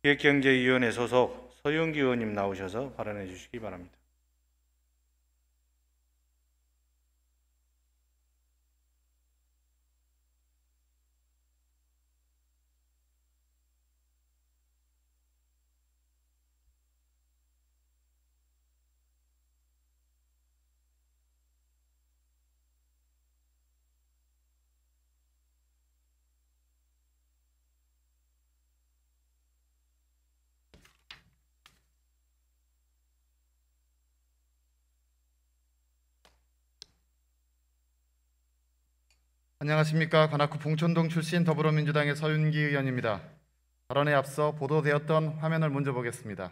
기획경제위원회 소속 서윤기 의원님 나오셔서 발언해 주시기 바랍니다. 안녕하십니까. 관악구 봉천동 출신 더불어민주당의 서윤기 의원입니다. 발언에 앞서 보도되었던 화면을 먼저 보겠습니다.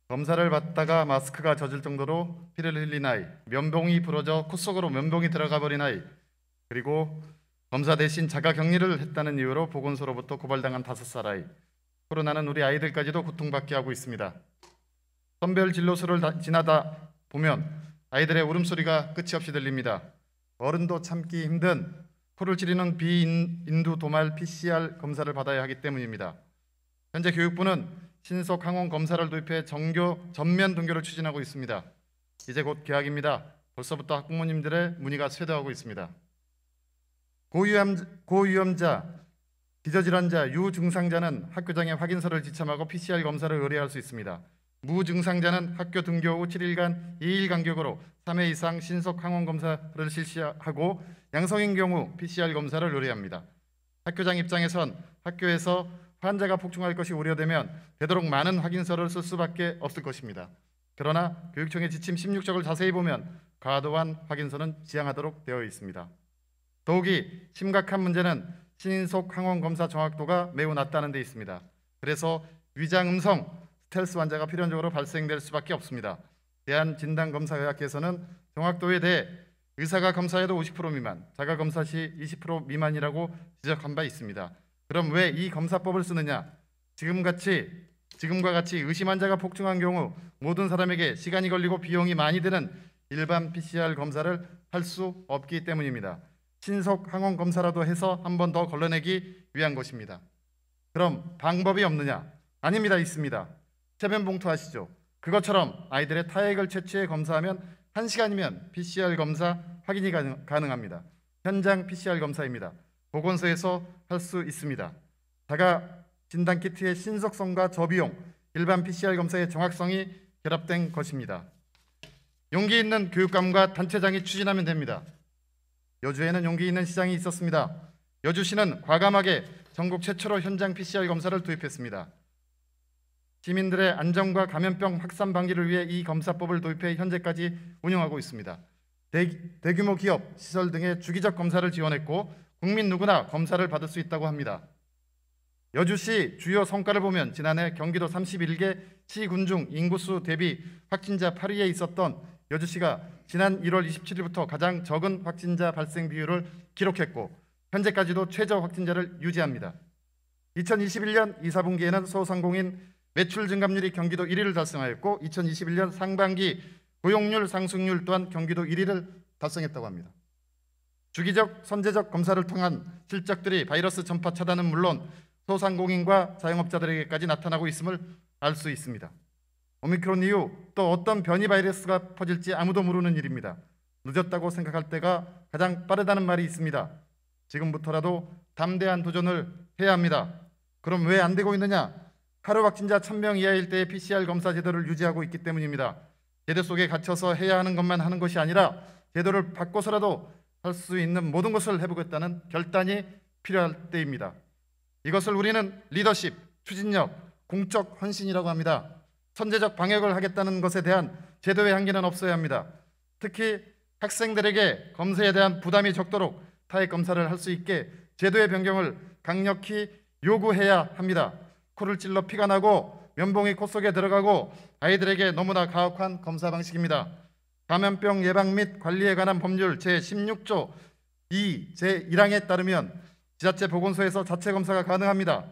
검사를 받다가 마스크가 젖을 정도로 피를 흘린 아이, 면봉이 부러져 코 속으로 면봉이 들어가 버린 아이, 그리고 검사 대신 자가격리를 했다는 이유로 보건소로부터 고발당한 5살 아이, 코로나는 우리 아이들까지도 고통받게 하고 있습니다. 선별 진료소를 지나다 보면 아이들의 울음소리가 끝이 없이 들립니다. 어른도 참기 힘든 코를 찌르는 비인두 도말 PCR 검사를 받아야 하기 때문입니다. 현재 교육부는 신속 항원 검사를 도입해 전면 등교를 추진하고 있습니다. 이제 곧 개학입니다. 벌써부터 학부모님들의 문의가 쇄도하고 있습니다. 고위험자, 기저질환자, 유증상자는 학교장에 확인서를 지참하고 PCR 검사를 의뢰할 수 있습니다. 무증상자는 학교 등교 후 7일간 2일 간격으로 3회 이상 신속 항원 검사를 실시하고 양성인 경우 PCR 검사를 의뢰합니다. 학교장 입장에선 학교에서 환자가 폭증할 것이 우려되면 되도록 많은 확인서를 쓸 수밖에 없을 것입니다. 그러나 교육청의 지침 16쪽을 자세히 보면 과도한 확인서는 지양하도록 되어 있습니다. 더욱이 심각한 문제는 신속 항원 검사 정확도가 매우 낮다는 데 있습니다. 그래서 위장 음성 스텔스 환자가 필연적으로 발생될 수밖에 없습니다. 대한진단검사의학회에서는 정확도에 대해 의사가 검사해도 50% 미만, 자가 검사 시 20% 미만이라고 지적한 바 있습니다. 그럼 왜 이 검사법을 쓰느냐? 지금과 같이 의심 환자가 폭증한 경우 모든 사람에게 시간이 걸리고 비용이 많이 드는 일반 PCR 검사를 할 수 없기 때문입니다. 신속 항원 검사라도 해서 한 번 더 걸러내기 위한 것입니다. 그럼 방법이 없느냐? 아닙니다. 있습니다. 체면 봉투 아시죠? 그것처럼 아이들의 타액을 채취해 검사하면 1시간이면 PCR 검사 확인이 가능합니다. 현장 PCR 검사입니다. 보건소에서 할 수 있습니다. 자가 진단 키트의 신속성과 저비용, 일반 PCR 검사의 정확성이 결합된 것입니다. 용기 있는 교육감과 단체장이 추진하면 됩니다. 여주에는 용기 있는 시장이 있었습니다. 여주시는 과감하게 전국 최초로 현장 PCR 검사를 도입했습니다. 시민들의 안전과 감염병 확산 방지를 위해 이 검사법을 도입해 현재까지 운영하고 있습니다. 대규모 기업, 시설 등의 주기적 검사를 지원했고 국민 누구나 검사를 받을 수 있다고 합니다. 여주시 주요 성과를 보면 지난해 경기도 31개 시군 중 인구수 대비 확진자 8위에 있었던 여주시가 지난 1월 27일부터 가장 적은 확진자 발생 비율을 기록했고 현재까지도 최저 확진자를 유지합니다. 2021년 2, 4분기에는 소상공인 매출 증감률이 경기도 1위를 달성하였고 2021년 상반기 고용률 상승률 또한 경기도 1위를 달성했다고 합니다. 주기적 선제적 검사를 통한 실적들이 바이러스 전파 차단은 물론 소상공인과 자영업자들에게까지 나타나고 있음을 알 수 있습니다. 오미크론 이후 또 어떤 변이 바이러스가 퍼질지 아무도 모르는 일입니다. 늦었다고 생각할 때가 가장 빠르다는 말이 있습니다. 지금부터라도 담대한 도전을 해야 합니다. 그럼 왜 안 되고 있느냐? 하루 확진자 1000명 이하일 때의 PCR 검사 제도를 유지하고 있기 때문입니다. 제도 속에 갇혀서 해야 하는 것만 하는 것이 아니라 제도를 바꿔서라도 할 수 있는 모든 것을 해보겠다는 결단이 필요할 때입니다. 이것을 우리는 리더십, 추진력, 공적 헌신이라고 합니다. 선제적 방역을 하겠다는 것에 대한 제도의 한계는 없어야 합니다. 특히 학생들에게 검사에 대한 부담이 적도록 타액 검사를 할 수 있게 제도의 변경을 강력히 요구해야 합니다. 코를 찔러 피가 나고 면봉이 코 속에 들어가고 아이들에게 너무나 가혹한 검사 방식입니다. 감염병 예방 및 관리에 관한 법률 제16조 2 제1항에 따르면 지자체 보건소에서 자체 검사가 가능합니다.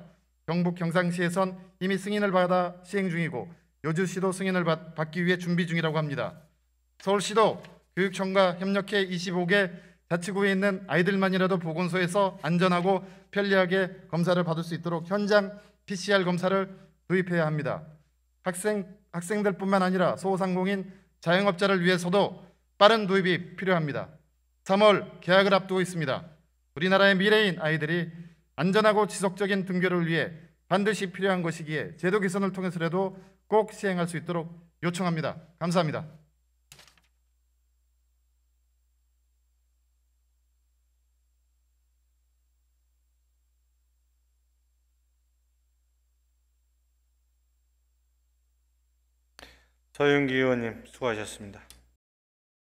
경북 경상시에선 이미 승인을 받아 시행 중이고 여주시도 승인을 받기 위해 준비 중이라고 합니다. 서울시도 교육청과 협력해 25개 자치구에 있는 아이들만이라도 보건소에서 안전하고 편리하게 검사를 받을 수 있도록 현장 PCR 검사를 도입해야 합니다. 학생들뿐만 아니라 소상공인 자영업자를 위해서도 빠른 도입이 필요합니다. 3월 개학을 앞두고 있습니다. 우리나라의 미래인 아이들이 안전하고 지속적인 등교를 위해 반드시 필요한 것이기에 제도 개선을 통해서라도 꼭 시행할 수 있도록 요청합니다. 감사합니다. 서윤기 의원님 수고하셨습니다.